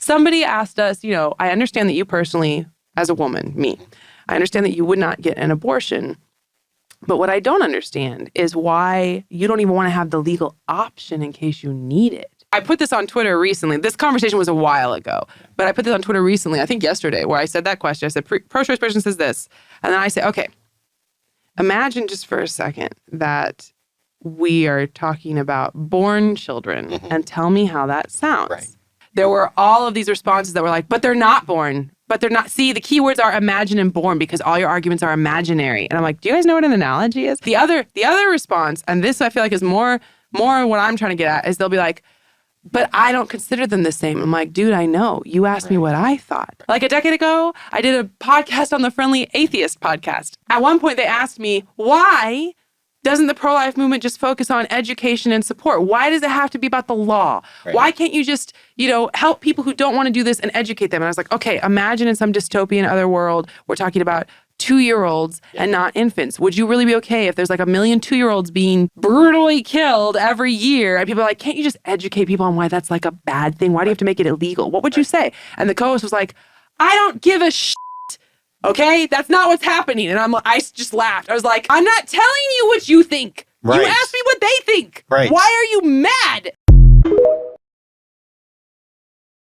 somebody asked us, I understand that you personally, as a woman, me, I understand that you would not get an abortion. But what I don't understand is why you don't even want to have the legal option in case you need it. I put this on Twitter recently. This conversation was a while ago, but I put this on Twitter recently, I think yesterday, where I said that question. I said, pro-choice person says this. And then I say, okay, imagine just for a second that we are talking about born children and tell me how that sounds. Right. There were all of these responses that were like, but they're not born. But they're not. See, the key words are imagine and born because all your arguments are imaginary. And I'm like, do you guys know what an analogy is? The other response, and this I feel like is more what I'm trying to get at, is they'll be like, but I don't consider them the same. I'm like, dude, I know. You asked me what I thought. Like a decade ago, I did a podcast on the Friendly Atheist podcast. At one point, they asked me, why doesn't the pro-life movement just focus on education and support? Why does it have to be about the law? Right. Why can't you just, help people who don't want to do this and educate them? And I was like, okay, imagine in some dystopian other world, we're talking about 2-year-olds and not infants. Would you really be okay if there's like 1 million 2-year-olds being brutally killed every year? And people are like, can't you just educate people on why that's like a bad thing? Why do you have to make it illegal? What would you say? And the co-host was like, I don't give a shit. Okay, that's not what's happening. And I just laughed. I was like, I'm not telling you what you think. Right. You asked me what they think. Right. Why are you mad?